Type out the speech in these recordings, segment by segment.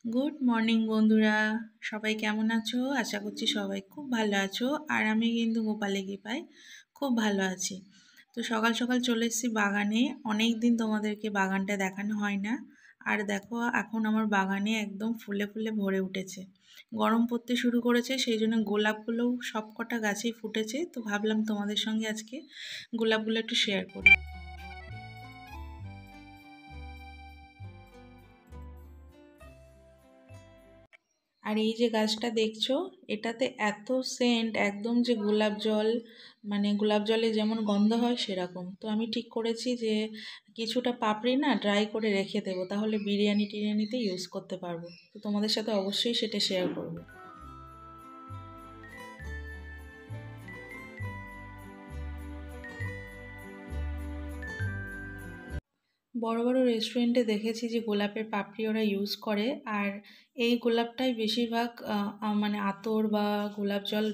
Good morning বন্ধুরা, সবাই কেমন আছো? আশা করছি সবাই খুব ভালো আছো। আর আমি কিন্তু গোপালে কৃপায় খুব ভালো আছি। তো সকাল সকাল চলে এসেছি বাগানে। অনেক দিন তোমাদেরকে বাগানটা দেখানো হয় না। আর দেখো এখন আমার বাগানে একদম ফুলে ফুলে ভরে উঠেছে। গরম পড়তে শুরু করেছে, সেই জন্য গোলাপগুলোও সব কটা গাছেই ফুটেছে। তো ভাবলাম তোমাদের সঙ্গে আজকে গোলাপগুলো একটু শেয়ার করি। আর এই যে গাছটা দেখছো, এটাতে এত সেন্ট, একদম যে গোলাপ জল, মানে গোলাপ জলে যেমন গন্ধ হয় সেরকম। তো আমি ঠিক করেছি যে কিছুটা পাপড়ি না ড্রাই করে রেখে দেবো, তাহলে বিরিয়ানি টিরিয়ানিতে ইউজ করতে পারবো। তো তোমাদের সাথে অবশ্যই সেটা শেয়ার করবো। বড় বড় রেস্টুরেন্টে দেখেছি যে গোলাপের পাপড়ি ওরা ইউজ করে। আর এই গোলাপটাই বেশিরভাগ মানে আতর বা গোলাপ জল,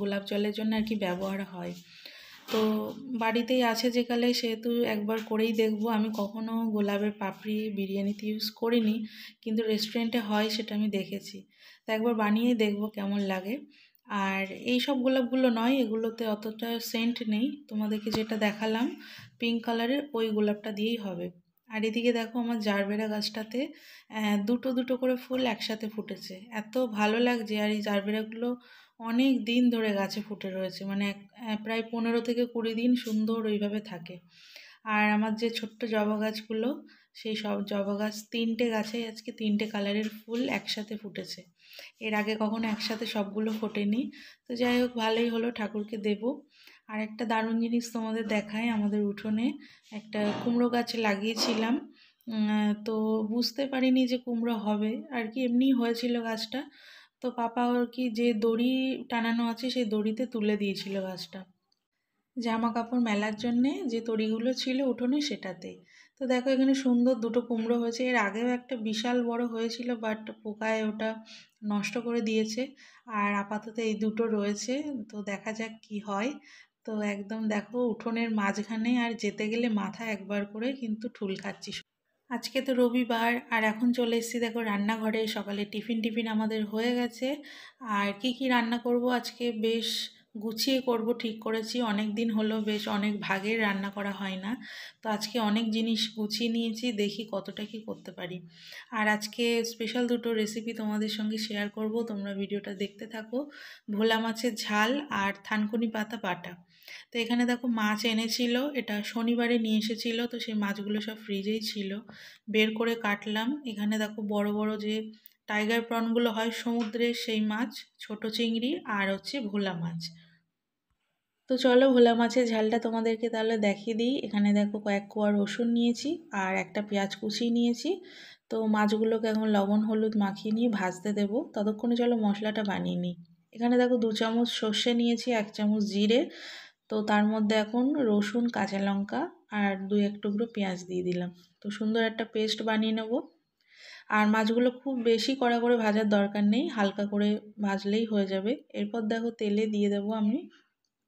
গোলাপ জলের জন্য আর কি ব্যবহার হয়। তো বাড়িতেই আছে যেকালে, সেহেতু একবার করেই দেখবো। আমি কখনো গোলাপের পাপড়ি বিরিয়ানিতে ইউজ করিনি, কিন্তু রেস্টুরেন্টে হয় সেটা আমি দেখেছি। তো একবার বানিয়েই দেখবো কেমন লাগে। আর এই সব গোলাপগুলো নয়, এগুলোতে অতটা সেন্ট নেই। তোমাদেরকে যেটা দেখালাম পিঙ্ক কালারের, ওই গোলাপটা দিয়েই হবে। আর এদিকে দেখো আমার জারবেরা গাছটাতে দুটো দুটো করে ফুল একসাথে ফুটেছে, এত ভালো লাগছে। আর এই জারবেরাগুলো অনেক দিন ধরে গাছে ফুটে রয়েছে, মানে প্রায় 15 থেকে 20 দিন সুন্দর ওইভাবে থাকে। আর আমার যে ছোট্ট জবা গাছগুলো, সেই সব জবা গাছ, 3টে গাছে আজকে 3টে কালারের ফুল একসাথে ফুটেছে। এর আগে কখনো একসাথে সবগুলো ফোটেনি। তো যাই হোক, ভালোই হলো, ঠাকুরকে দেব। আর একটা দারুণ জিনিস তোমাদের দেখায়, আমাদের উঠোনে একটা কুমড়ো গাছ লাগিয়েছিলাম। তো বুঝতে পারিনি যে কুমড়ো হবে, আর কি এমনি হয়েছিল গাছটা। তো পাপা আর কি যে দড়ি টানানো আছে সেই দড়িতে তুলে দিয়েছিল গাছটা, জামা কাপড় মেলার জন্যে যে দড়িগুলো ছিল উঠোনে সেটাতে। তো দেখো এখানে সুন্দর দুটো কুমড়ো হয়েছে। এর আগেও একটা বিশাল বড় হয়েছিল, বাট পোকায় ওটা নষ্ট করে দিয়েছে। আর আপাতত এই দুটো রয়েছে। তো দেখা যাক কি হয়। তো একদম দেখো উঠোনের মাঝখানে, আর যেতে গেলে মাথা একবার করে কিন্তু ঠুল খাচ্ছি। আজকে তো রবিবার, আর এখন চলে এসেছি দেখো রান্নাঘরে। সকালে টিফিন টিফিন আমাদের হয়ে গেছে। আর কি কি রান্না করব আজকে বেশ গুছিয়ে করব ঠিক করেছি। অনেক দিন হলো, বেশ অনেক ভাগের রান্না করা হয় না। তো আজকে অনেক জিনিস গুছিয়ে নিয়েছি, দেখি কতটা কি করতে পারি। আর আজকে স্পেশাল দুটো রেসিপি তোমাদের সঙ্গে শেয়ার করব, তোমরা ভিডিওটা দেখতে থাকো। ভোলা মাছের ঝাল আর থানকুনি পাতা বাটা। তো এখানে দেখো মাছ এনেছিল, এটা শনিবারে নিয়ে এসেছিল। তো সেই মাছগুলো সব ফ্রিজেই ছিল, বের করে কাটলাম। এখানে দেখো বড় বড় যে টাইগার প্রনগুলো হয় সমুদ্রের, সেই মাছ, ছোট চিংড়ি, আর হচ্ছে ভোলা মাছ। তো চলো ভোলা মাছের ঝালটা তোমাদেরকে তাহলে দেখিয়ে দিই। এখানে দেখো কয়েক কোয়া রসুন নিয়েছি, আর একটা পেঁয়াজ কুচিয়ে নিয়েছি। তো মাছগুলোকে এখন লবণ হলুদ মাখিয়ে নিয়ে ভাজতে দেবো, ততক্ষণে চলো মশলাটা বানিয়ে নিই। এখানে দেখো 2 চামচ সর্ষে নিয়েছি, 1 চামচ জিরে। তো তার মধ্যে এখন রসুন, কাঁচা লঙ্কা আর 2-1 টুকরো পেঁয়াজ দিয়ে দিলাম। তো সুন্দর একটা পেস্ট বানিয়ে নেব। আর মাছগুলো খুব বেশি কড়া করে ভাজার দরকার নেই, হালকা করে ভাজলেই হয়ে যাবে। এরপর দেখো তেলে দিয়ে দেবো আমি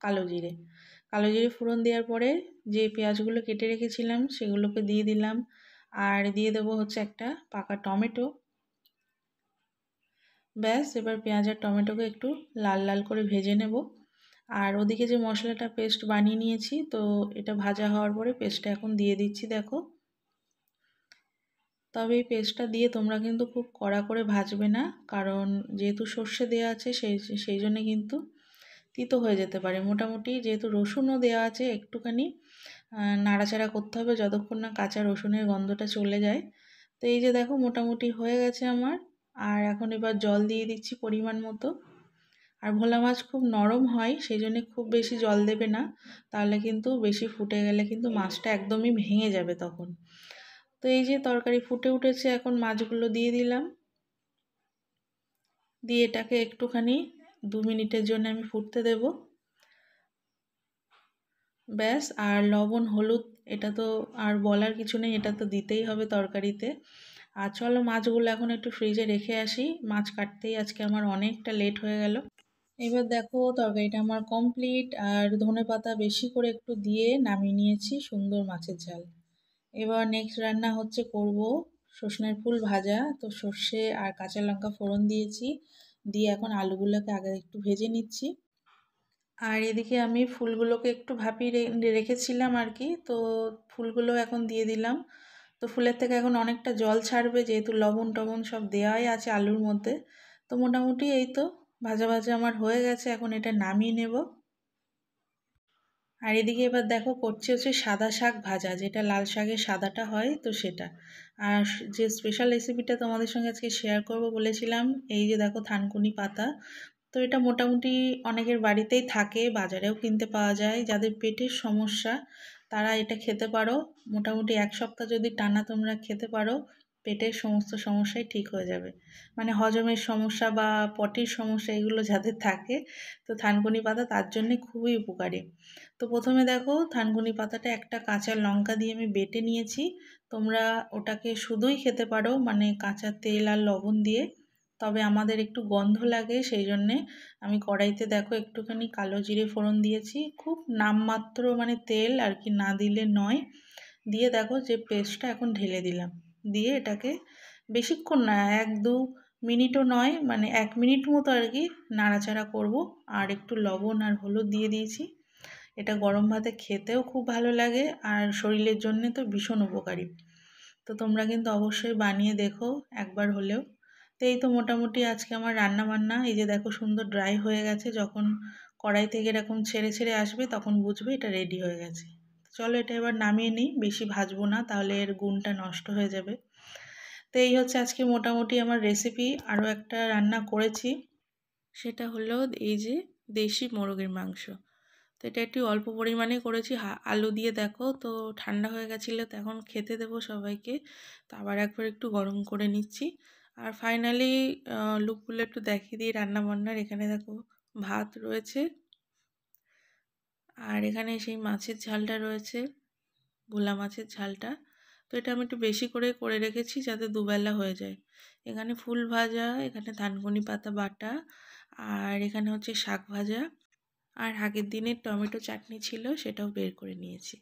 কালো জিরে। কালো জিরে ফোড়ন দেওয়ার পরে যে পেঁয়াজগুলো কেটে রেখেছিলাম সেগুলোকে দিয়ে দিলাম। আর দিয়ে দেবো হচ্ছে একটা পাকা টমেটো। ব্যাস, এবার পেঁয়াজ আর টমেটোকে একটু লাল লাল করে ভেজে নেব। আর ওদিকে যে মশলাটা পেস্ট বানিয়ে নিয়েছি, তো এটা ভাজা হওয়ার পরে পেস্টটা এখন দিয়ে দিচ্ছি দেখো। তবে এই পেস্টটা দিয়ে তোমরা কিন্তু খুব কড়া করে ভাজবে না, কারণ যেহেতু সর্ষে দেওয়া আছে সেই সেই জন্যে কিন্তু তিতো হয়ে যেতে পারে। মোটামুটি যেহেতু রসুনও দেওয়া আছে, একটুখানি নাড়াচাড়া করতে হবে যতক্ষণ না কাঁচা রসুনের গন্ধটা চলে যায়। তো এই যে দেখো মোটামুটি হয়ে গেছে আমার। আর এখন এবার জল দিয়ে দিচ্ছি পরিমাণ মতো। আর ভোলা মাছ খুব নরম হয়, সেই জন্যে খুব বেশি জল দেবে না, তাহলে কিন্তু বেশি ফুটে গেলে কিন্তু মাছটা একদমই ভেঙে যাবে তখন। তো এই যে তরকারি ফুটে উঠেছে, এখন মাছগুলো দিয়ে দিলাম। দিয়ে এটাকে একটুখানি 2 মিনিটের জন্য আমি ফুটতে দেব। ব্যাস, আর লবণ হলুদ এটা তো আর বলার কিছু নেই, এটা তো দিতেই হবে তরকারিতে। আর চলো মাছগুলো এখন একটু ফ্রিজে রেখে আসি, মাছ কাটতেই আজকে আমার অনেকটা লেট হয়ে গেল। এবার দেখো তরকারিটা আমার কমপ্লিট, আর ধনেপাতা বেশি করে একটু দিয়ে নামিয়ে নিয়েছি সুন্দর মাছের ঝাল। এবার নেক্সট রান্না হচ্ছে করব সর্ষের ফুল ভাজা, তো সর্ষে আর কাঁচা লঙ্কা ফোড়ন দিয়েছি, দিয়ে এখন আলুগুলোকে আগে একটু ভেজে নিচ্ছি। আর এদিকে আমি ফুলগুলোকে একটু ভাপিয়ে রেখেছিলাম আর কি, তো ফুলগুলো এখন দিয়ে দিলাম। তো ফুলের থেকে এখন অনেকটা জল ছাড়বে, যেহেতু লবণ টবণ সব দেওয়াই আছে আলুর মধ্যে। তো মোটামুটি এই তো ভাজা ভাজা আমার হয়ে গেছে, এখন এটা নামিয়ে নেব। আর এদিকে এবার দেখো করছি হচ্ছে সাদা শাক ভাজা, যেটা লাল শাকের সাদাটা হয় তো সেটা। আর যে স্পেশাল রেসিপিটা তোমাদের সঙ্গে আজকে শেয়ার করব বলেছিলাম, এই যে দেখো থানকুনি পাতা। তো এটা মোটামুটি অনেকের বাড়িতেই থাকে, বাজারেও কিনতে পাওয়া যায়। যাদের পেটের সমস্যা তারা এটা খেতে পারো। মোটামুটি 1 সপ্তাহ যদি টানা তোমরা খেতে পারো, পেটের সমস্ত সমস্যাই ঠিক হয়ে যাবে। মানে হজমের সমস্যা বা পটির সমস্যা এগুলো যাদের থাকে, তো থানকুনি পাতা তার জন্যে খুবই উপকারী। তো প্রথমে দেখো থানকুনি পাতাটা একটা কাঁচা লঙ্কা দিয়ে আমি বেটে নিয়েছি। তোমরা ওটাকে শুধুই খেতে পারো, মানে কাঁচা তেল আর লবণ দিয়ে। তবে আমাদের একটু গন্ধ লাগে, সেই জন্যে আমি কড়াইতে দেখো একটুখানি কালো জিরে ফোড়ন দিয়েছি, খুব নামমাত্র, মানে তেল আর কি, না দিলে নয়। দিয়ে দেখো যে পেস্টটা এখন ঢেলে দিলাম, দিয়ে এটাকে বেশিক্ষণ না, 1-2 মিনিটও নয়, মানে 1 মিনিট মতো আর কি নাড়াচাড়া করব। আর একটু লবণ আর হলুদ দিয়ে দিয়েছি। এটা গরম ভাতে খেতেও খুব ভালো লাগে, আর শরীরের জন্যে তো ভীষণ উপকারী। তো তোমরা কিন্তু অবশ্যই বানিয়ে দেখো একবার হলেও। তো এই তো মোটামুটি আজকে আমার রান্না বান্না, এই যে দেখো সুন্দর ড্রাই হয়ে গেছে, যখন কড়াই থেকে এরকম ছেড়ে ছেড়ে আসবে তখন বুঝবে এটা রেডি হয়ে গেছে। চলো এটা এবার নামিয়ে নিই, বেশি ভাজবো না, তাহলে এর গুণটা নষ্ট হয়ে যাবে। তো এই হচ্ছে আজকে মোটামুটি আমার রেসিপি। আরও একটা রান্না করেছি, সেটা হলো এই যে দেশি মোরগের মাংস। তো এটা একটু অল্প পরিমাণে করেছি, আলু দিয়ে দেখো। তো ঠান্ডা হয়ে গেছিলো, তো এখন খেতে দেবো সবাইকে। তো আবার একবার একটু গরম করে নিচ্ছি। আর ফাইনালি লুকগুলো একটু দেখিয়ে দিই রান্না বান্নার। এখানে দেখো ভাত রয়েছে, আর এখানে সেই মাছের ঝালটা রয়েছে, ভোলা মাছের ঝালটা। তো এটা আমি একটু বেশি করে রেখেছি যাতে দুবেলা হয়ে যায়। এখানে ফুল ভাজা, এখানে থানকুনি পাতা বাটা, আর এখানে হচ্ছে শাক ভাজা, আর আগের দিনের টমেটো চাটনি ছিল সেটাও বের করে নিয়েছি।